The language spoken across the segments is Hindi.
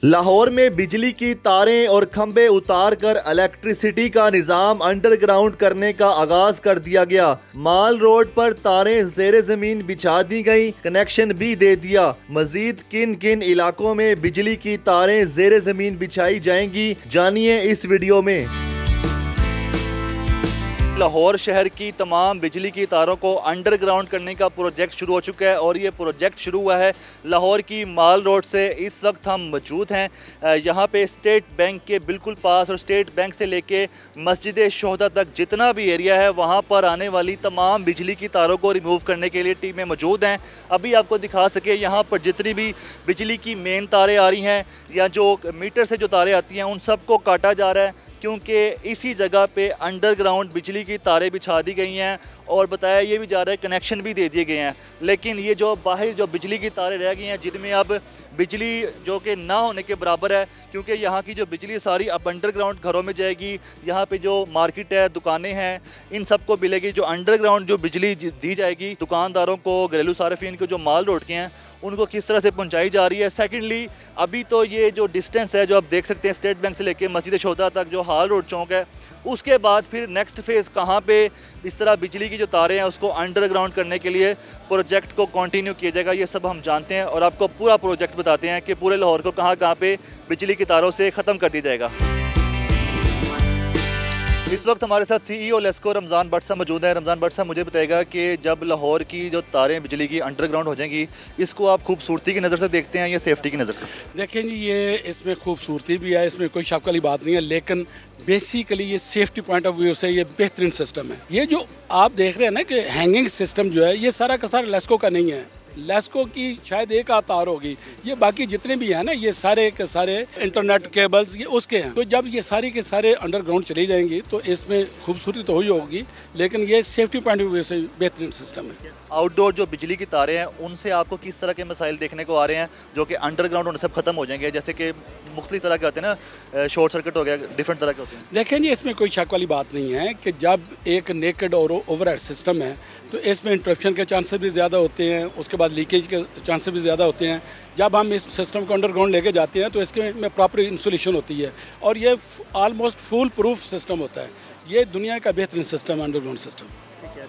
लाहौर में बिजली की तारें और खंभे उतारकर इलेक्ट्रिसिटी का निजाम अंडरग्राउंड करने का आगाज कर दिया गया। माल रोड पर तारें जेर जमीन बिछा दी गई, कनेक्शन भी दे दिया। मजीद किन किन इलाकों में बिजली की तारें जेर जमीन बिछाई जाएंगी, जानिए इस वीडियो में। लाहौर शहर की तमाम बिजली की तारों को अंडरग्राउंड करने का प्रोजेक्ट शुरू हो चुका है और ये प्रोजेक्ट शुरू हुआ है लाहौर की माल रोड से। इस वक्त हम मौजूद हैं यहाँ पे स्टेट बैंक के बिल्कुल पास, और स्टेट बैंक से लेके मस्जिद शोहदा तक जितना भी एरिया है वहाँ पर आने वाली तमाम बिजली की तारों को रिमूव करने के लिए टीमें मौजूद हैं। अभी आपको दिखा सके यहाँ पर जितनी भी बिजली की मेन तारें आ रही हैं या जो मीटर से जो तारें आती हैं उन सबको काटा जा रहा है, क्योंकि इसी जगह पे अंडरग्राउंड बिजली की तारें बिछा दी गई हैं और बताया ये भी जा रहा है कनेक्शन भी दे दिए गए हैं। लेकिन ये जो बाहर जो बिजली की तारें रह गई हैं जिनमें अब बिजली जो कि ना होने के बराबर है, क्योंकि यहाँ की जो बिजली सारी अब अंडरग्राउंड घरों में जाएगी। यहाँ पे जो मार्केट है, दुकानें हैं, इन सबको मिलेगी जो अंडरग्राउंड जो बिजली दी जाएगी। दुकानदारों को, घरेलू सार्फिन को जो माल रोड के हैं उनको किस तरह से पहुंचाई जा रही है। सेकेंडली अभी तो ये जो डिस्टेंस है जो आप देख सकते हैं स्टेट बैंक से लेके मस्जिद शोहदा तक जो हाल रोड चौक है, उसके बाद फिर नेक्स्ट फेज़ कहाँ पे इस तरह बिजली की जो तारें हैं उसको अंडरग्राउंड करने के लिए प्रोजेक्ट को कंटिन्यू किया जाएगा, ये सब हम जानते हैं और आपको पूरा प्रोजेक्ट बताते हैं कि पूरे लाहौर को कहाँ कहाँ पे बिजली की तारों से ख़त्म कर दिया जाएगा। इस वक्त हमारे साथ CEO लेस्को रमज़ान भट्ट साहब मौजूद हैं। रमज़ान भट्ट साहब मुझे बताएगा कि जब लाहौर की जो तारें बिजली की अंडरग्राउंड हो जाएंगी, इसको आप खूबसूरती की नज़र से देखते हैं या सेफ्टी की नज़र से? देखें जी, ये इसमें खूबसूरती भी है, इसमें कोई शक वाली बात नहीं है, लेकिन बेसिकली ये सेफ्टी पॉइंट ऑफ व्यू से ये बेहतरीन सिस्टम है। ये जो आप देख रहे हैं ना कि हैंगिंग सिस्टम जो है, ये सारा का सारा लेस्को का नहीं है। लेस्को की शायद एक आध तार होगी, ये बाकी जितने भी हैं ना ये सारे के सारे इंटरनेट केबल्स ये उसके हैं। तो जब ये सारी के सारे अंडरग्राउंड चली जाएंगी तो इसमें खूबसूरती तो ही होगी, लेकिन ये सेफ्टी पॉइंट ऑफ व्यू से बेहतरीन सिस्टम है। आउटडोर जो बिजली की तारें हैं उनसे आपको किस तरह के मसाइल देखने को आ रहे हैं जो कि अंडरग्राउंड होने से ख़त्म हो जाएंगे? जैसे कि मुख्तलिफ तरह के होते हैं ना, शॉर्ट सर्किट हो गया, डिफरेंट तरह के होते हैं। देखें जी, इसमें कोई शक वाली बात नहीं है कि जब एक नेकेड और ओवरहेड सिस्टम है तो इसमें इंटरप्शन के चांसेस भी ज़्यादा होते हैं, उसके बाद लीकेज के चांसेस भी ज़्यादा होते हैं। जब हम इस सिस्टम को अंडरग्राउंड लेके जाते हैं तो इसके में प्रॉपर इंसुलेशन होती है और ये ऑलमोस्ट फुल प्रूफ सिस्टम होता है। ये दुनिया का बेहतरीन सिस्टम है अंडरग्राउंड सिस्टम।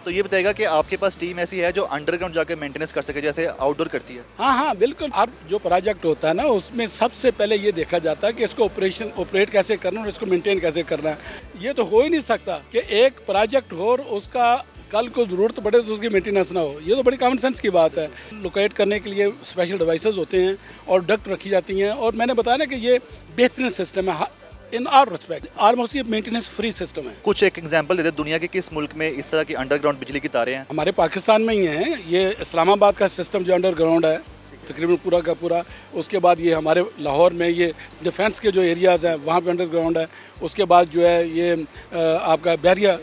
तो ये बताएगा कि आपके पास टीम ऐसी है जो अंडरग्राउंड जाके मेंटेनेंस कर सके जैसे आउटडोर करती है? हाँ, बिल्कुल। अब जो प्रोजेक्ट होता है ना उसमें सबसे पहले ये देखा जाता है कि इसको ऑपरेट कैसे करना और इसको मेंटेन कैसे करना है। ये तो हो ही नहीं सकता कि एक प्रोजेक्ट हो और उसका कल को ज़रूरत पड़े तो उसकी मेंटेनेंस ना हो। ये तो बड़ी कॉमन सेंस की बात है। लोकेट करने के लिए स्पेशल डिवाइसेस होते हैं और डक्ट रखी जाती हैं, और मैंने बताया ना कि ये बेहतरीन सिस्टम है इन आर रिस्पेक्ट। ऑलमोस्ट ये मेंटेनेंस फ्री सिस्टम है। कुछ एक एग्जांपल दे दे, दुनिया के किस मुल्क में इस तरह की अंडरग्राउंड बिजली की तारें हैं? हमारे पाकिस्तान में ही हैं। ये इस्लामाबाद का सिस्टम जो अंडरग्राउंड है तकरीबन पूरा का पूरा। उसके बाद ये हमारे लाहौर में ये डिफेंस के जो एरियाज़ हैं वहाँ पे अंडरग्राउंड है। उसके बाद जो है ये आपका बैरिया,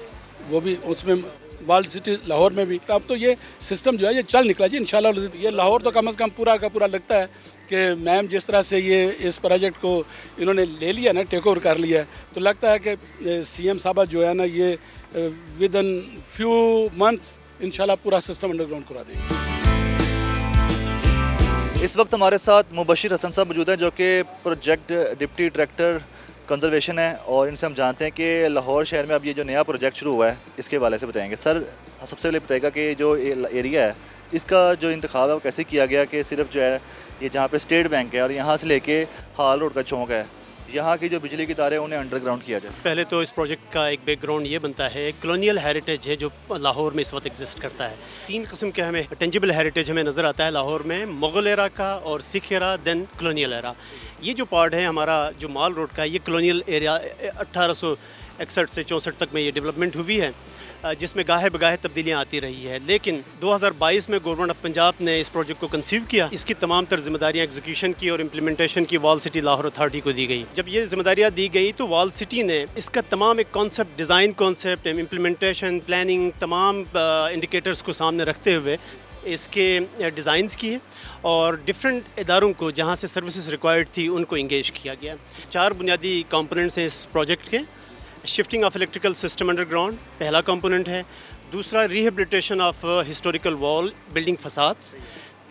वो भी उसमें वर्ल्ड सिटी लाहौर में भी। अब तो ये सिस्टम जो है ये चल निकला जी इंशाल्लाह। ये लाहौर तो कम से कम पूरा का पूरा लगता है कि मैम जिस तरह से ये इस प्रोजेक्ट को इन्होंने ले लिया ना, टेक ओवर कर लिया है, तो लगता है कि CM साहब जो है ना ये विद इन फ्यू मंथ्स इंशाल्लाह पूरा सिस्टम अंडरग्राउंड करा देंगे। इस वक्त हमारे साथ मुबशिर हसन साहब मौजूद हैं जो कि प्रोजेक्ट डिप्टी डायरेक्टर कंजर्वेशन है, और इनसे हम जानते हैं कि लाहौर शहर में अब ये जो नया प्रोजेक्ट शुरू हुआ है इसके हवाले से बताएंगे। सर, सबसे पहले बताएगा कि जो एरिया है इसका जो इंतखाब है वो कैसे किया गया कि सिर्फ जो है ये जहाँ पे स्टेट बैंक है और यहाँ से लेके हाल रोड का चौक है, यहाँ की जो बिजली की तारें उन्हें अंडरग्राउंड किया जाए? पहले तो इस प्रोजेक्ट का एक बैकग्राउंड ये बनता है, कॉलोनियल हेरिटेज है जो लाहौर में इस वक्त एग्जिस्ट करता है। 3 किस्म के हमें टेंजिबल हेरिटेज हमें नज़र आता है लाहौर में, मुग़ल एरा का और Sikh era, then colonial era. ये जो पार्ट है हमारा जो माल रोड का, ये कॉलोनियल एरिया 1861 से 64 तक में ये डेवलपमेंट हुई है, जिसमें गाहे बगाहे तब्दीलियाँ आती रही है। लेकिन 2022 में गवर्नमेंट ऑफ पंजाब ने इस प्रोजेक्ट को कंसीव किया, इसकी तमाम तर जिम्मेदारियाँ एग्जीक्यूशन की और इम्प्लीमेंटेशन की वॉल सिटी लाहौर अथॉरिटी को दी गई। जब ये जिम्मेदारियाँ दी गई तो वॉल सिटी ने इसका तमाम एक concept, design concept, implementation, planning, तमाम इंडिकेटर्स को सामने रखते हुए इसके डिज़ाइंस किए और डिफरेंट इदारों को जहाँ से सर्विसेज रिक्वायर्ड थी उनको इंगेज किया गया। 4 बुनियादी कंपोनेंट्स हैं इस प्रोजेक्ट के। Shifting of electrical system underground पहला कंपोनेंट है। दूसरा, rehabilitation of historical wall building facades.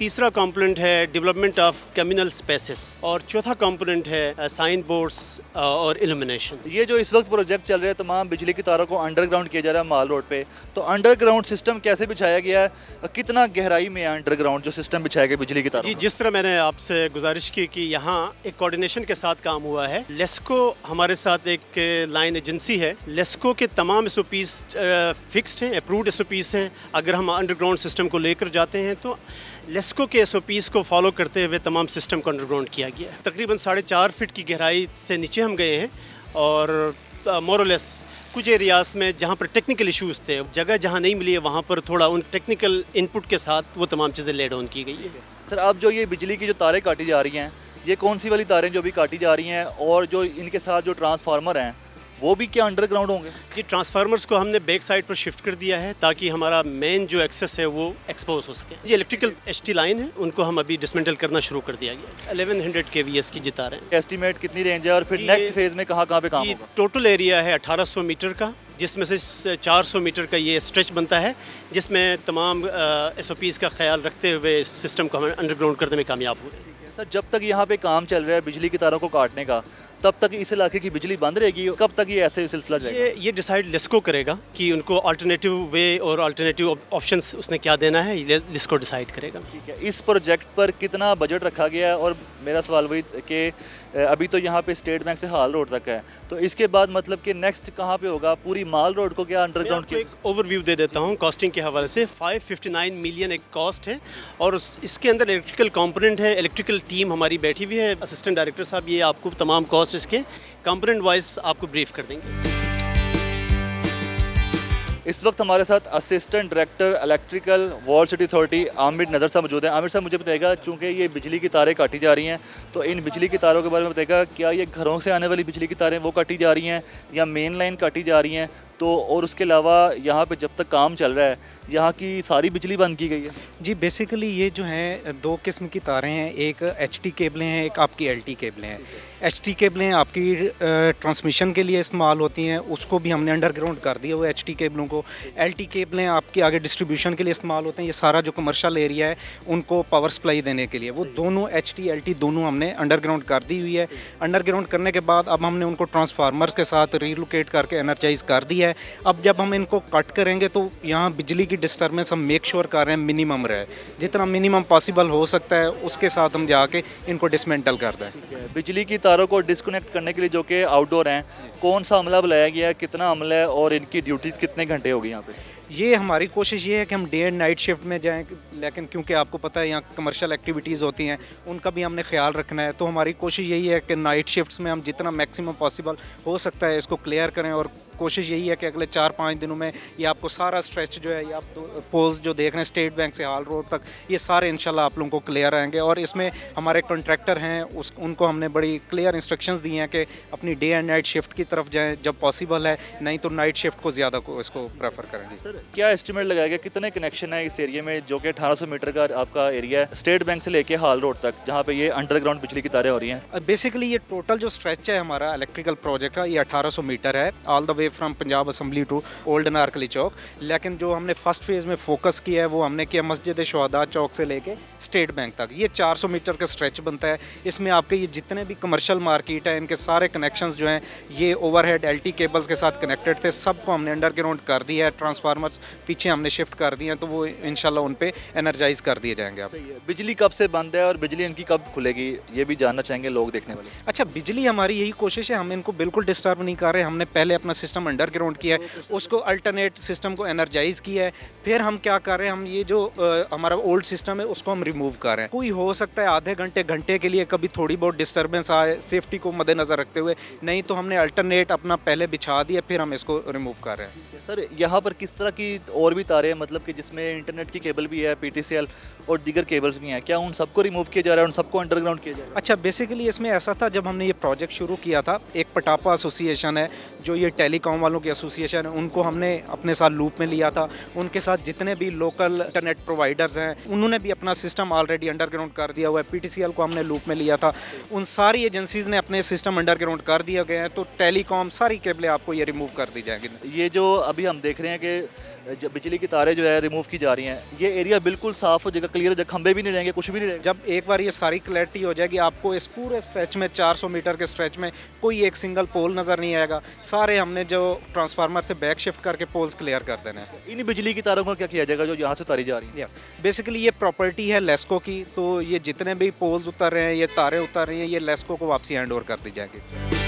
तीसरा कंपोनेंट है डेवलपमेंट ऑफ कम्युनल स्पेसेस और चौथा कंपोनेंट है साइन बोर्ड्स और इल्यूमिनेशन। ये जो इस वक्त प्रोजेक्ट चल रहे हैं, तमाम बिजली की तारों को अंडरग्राउंड किया जा रहा है माल रोड पे, तो अंडरग्राउंड सिस्टम कैसे बिछाया गया है, कितना गहराई में है अंडरग्राउंड जो सिस्टम बिछाया गया बिजली की तारों जी, का? जिस तरह मैंने आपसे गुजारिश की कि यहाँ एक कोऑर्डिनेशन के साथ काम हुआ है। लेस्को हमारे साथ एक लाइन एजेंसी है। लेस्को के तमाम SOPs फिक्स्ड हैं, अप्रूव्ड SOPs हैं। अगर हम अंडरग्राउंड सिस्टम को लेकर जाते हैं तो लेस्को के SOPs को फॉलो करते हुए तमाम सिस्टम को अंडरग्राउंड किया गया है। तकरीबन 4.5 फीट की गहराई से नीचे हम गए हैं और मोरलेस कुछ एरियाज़ में जहाँ पर टेक्निकल इश्यूज़ थे, जगह जहाँ नहीं मिली है वहाँ पर थोड़ा उन टेक्निकल इनपुट के साथ वो तमाम चीज़ें लेड ऑन की गई है। सर, अब जो ये बिजली की जो तारें काटी जा रही हैं, ये कौन सी वाली तारें जो भी काटी जा रही हैं, और जो इनके साथ जो ट्रांसफार्मर हैं वो भी क्या अंडरग्राउंड होंगे? जी, ट्रांसफार्मर्स को हमने बैक साइड पर शिफ्ट कर दिया है ताकि हमारा मेन जो एक्सेस है वो एक्सपोज हो सके। जी, इलेक्ट्रिकल HT लाइन है, उनको हम अभी डिसमेंटल करना शुरू कर दिया गया। 1100 kVs की जिता रहे हैं। एस्टीमेट कितनी रेंज है और फिर जी, नेक्स्ट फेज में कहाँ कहाँ पे काम ये होगा? टोटल एरिया है 1800 मीटर का, जिसमें से 400 मीटर का ये स्ट्रेच बनता है, जिसमें तमाम SOPs का ख्याल रखते हुए इस सिस्टम को हम अंडरग्राउंड करने में कामयाब हुए हैं। सर, जब तक यहाँ पे काम चल रहा है बिजली की तारों को काटने का, तब तक इस इलाके की बिजली बंद रहेगी? कब तक ये ऐसे सिलसिला जाएगा? ये डिसाइड लेस्को करेगा कि उनको अल्टरनेटिव वे और अल्टरनेटिव ऑप्शंस उसने क्या देना है, ये लेस्को डिसाइड करेगा। ठीक है, इस प्रोजेक्ट पर कितना बजट रखा गया है? और मेरा सवाल वही कि अभी तो यहाँ पे स्टेट बैंक से हाल रोड तक है, तो इसके बाद मतलब कि नेक्स्ट कहाँ पे होगा? पूरी माल रोड को क्या अंडरग्राउंड मैं आपको एक ओवरव्यू दे देता हूँ कॉस्टिंग के हवाले से। 559 मिलियन एक कॉस्ट है और इसके अंदर इलेक्ट्रिकल कंपोनेंट है। इलेक्ट्रिकल टीम हमारी बैठी हुई है, असिस्टेंट डायरेक्टर साहब ये आपको तमाम कॉस्ट इसके कंपोनेंट वाइज आपको ब्रीफ कर देंगे। इस वक्त हमारे साथ assistant director electrical wall city authority Aamir नज़र साहब मौजूद हैं। आमिर साहब, मुझे बताइएगा, चूँकि ये बिजली की तारें काटी जा रही हैं, तो इन बिजली की तारों के बारे में बताइएगा, क्या ये घरों से आने वाली बिजली की तारें वो काटी जा रही हैं या मेन लाइन काटी जा रही हैं? तो और उसके अलावा यहाँ पे जब तक काम चल रहा है, यहाँ की सारी बिजली बंद की गई है? जी, बेसिकली ये जो हैं दो किस्म की तारें हैं, एक HT केबलें हैं, एक आपकी LT केबलें हैं। HT केबलें आपकी ट्रांसमिशन के लिए इस्तेमाल होती हैं, उसको भी हमने अंडरग्राउंड कर दिया हुआ है HT केबलों को। LT केबलें आपकी आगे डिस्ट्रीब्यूशन के लिए इस्तेमाल होते हैं, ये सारा जो कमर्शियल एरिया है उनको पावर सप्लाई देने के लिए, वो दोनों HT LT दोनों हमने अंडरग्राउंड कर दी हुई है। अंडरग्राउंड करने के बाद अब हमने उनको ट्रांसफार्मर्स के साथ रीलोकेट करके एनर्जाइज कर दिया है। अब जब हम इनको कट करेंगे तो यहाँ बिजली की डिस्टर्बेंस हम मेक श्योर कर रहे हैं मिनिमम रहे, जितना मिनिमम पॉसिबल हो सकता है उसके साथ हम जाके इनको डिसमेंटल कर दें। बिजली की तारों को डिस्कनेक्ट करने के लिए जो कि आउटडोर हैं, कौन सा अमला बुलाया गया है, कितना अमला है और इनकी ड्यूटीज़ कितने घंटे होगी यहाँ पे? ये हमारी कोशिश ये है कि हम डे एंड नाइट शिफ्ट में जाएं, लेकिन क्योंकि आपको पता है यहाँ कमर्शियल एक्टिविटीज़ होती हैं, उनका भी हमने ख्याल रखना है, तो हमारी कोशिश यही है कि नाइट शिफ्ट्स में हम जितना मैक्सिमम पॉसिबल हो सकता है इसको क्लियर करें। और कोशिश यही है कि अगले 4-5 दिनों में ये आपको सारा स्ट्रेच जो है, ये आप पोल्स जो देख रहे हैं स्टेट बैंक से हाल रोड तक, ये सारे इंशाल्लाह आप लोगों को क्लियर आएंगे। और इसमें हमारे कॉन्ट्रैक्टर हैं, उनको हमने बड़ी क्लियर इंस्ट्रक्शंस दी हैं कि अपनी डे एंड नाइट शिफ्ट की तरफ जाएँ जब पॉसिबल है, नहीं तो नाइट शिफ्ट को ज़्यादा को इसको प्रेफर करें। जी सर, क्या एस्टिमेट लगाया गया कितने कनेक्शन है इस एरिया में, जो कि 1800 मीटर का आपका एरिया है स्टेट बैंक से लेके हाल रोड तक, जहाँ पे ये अंडरग्राउंड बिजली की तारें हो रही हैं? बेसिकली ये टोटल जो स्ट्रेच है हमारा इलेक्ट्रिकल प्रोजेक्ट का, ये 1800 मीटर है, all the way from Punjab assembly to old Anarkali Chowk. लेकिन जो हमने फर्स्ट फेज़ में फोकस किया है वो हमने किया मस्जिद शुहदा चौक से लेके स्टेट बैंक तक, ये 400 मीटर का स्ट्रेच बनता है। इसमें आपके ये जितने भी कमर्शियल मार्केट है, इनके सारे कनेक्शंस जो हैं ये ओवरहेड LT केबल्स के साथ कनेक्टेड थे, सबको हमने अंडरग्राउंड कर दिया है। ट्रांसफार्मर्स पीछे हमने शिफ्ट कर दिए हैं, तो वो इंशाल्लाह उन पे एनर्जाइज कर दिए जाएंगे। आप बिजली कब से बंद है और बिजली इनकी कब खुलेगी, ये भी जानना चाहेंगे लोग देखने वाले। अच्छा, बिजली हमारी यही कोशिश है, हम इनको बिल्कुल डिस्टर्ब नहीं कर रहे। हमने पहले अपना सिस्टम अंडरग्राउंड किया है, उसको अल्टरनेट सिस्टम को एनर्जाइज किया है। फिर हम क्या कर रहे हैं, हम ये जो हमारा ओल्ड सिस्टम है उसको हम रिमूव कर रहे हैं। कोई हो सकता है आधे घंटे के लिए कभी थोड़ी बहुत डिस्टर्बेंस आए, सेफ्टी को मद्देनज़र रखते हुए, नहीं तो हमने अल्टरनेट अपना पहले बिछा दिया, फिर हम इसको रिमूव कर रहे हैं। सर, यहाँ पर किस तरह की और भी तारें हैं, मतलब कि जिसमें इंटरनेट की केबल भी है, PTCL और दीगर केबल्स भी हैं, क्या उन सबको रिमूव किया जा रहा है, उन सबको अंडरग्राउंड किया जा रहा है? अच्छा, बेसिकली इसमें ऐसा था, जब हमने ये प्रोजेक्ट शुरू किया था, एक पटापा एसोसिएशन है जो ये टेलीकॉम वालों की एसोसिएशन है उनको हमने अपने साथ लूप में लिया था। उनके साथ जितने भी लोकल इंटरनेट प्रोवाइडर्स हैं उन्होंने भी अपना सिस्टम ऑलरेडी अंडरग्राउंड कर दिया हुआ है। PTCL को हमने लूप में लिया था, उन सारी एजेंसीज़ ने अपने सिस्टम अंडरग्राउंड कर दिया गए हैं। तो टेलीकॉम सारी केबलें आपको ये रिमूव कर दी जाएंगी। ये जो अभी हम देख रहे हैं कि जब बिजली की तारें जो है रिमूव की जा रही हैं, ये एरिया बिल्कुल साफ हो जाएगा, क्लियर हो जाएगा, खंबे भी नहीं रहेंगे, कुछ भी नहीं रहेगा। जब एक बार ये सारी क्लैरिटी हो जाएगी आपको इस पूरे स्ट्रेच में 400 मीटर के स्ट्रेच में कोई एक सिंगल पोल नज़र नहीं आएगा। सारे हमने जो ट्रांसफार्मर थे बैक शिफ्ट करके पोल्स क्लियर कर देने हैं। इन बिजली की तारों का क्या किया जाएगा जो यहाँ से उतारी जा रही हैं? यस, बेसिकली ये प्रॉपर्टी है लेस्को की, तो ये जितने भी पोल्स उतर रहे हैं, ये तारें उतर रही हैं, ये लेस्को को वापसी हैंड ओवर कर दी जाएगी।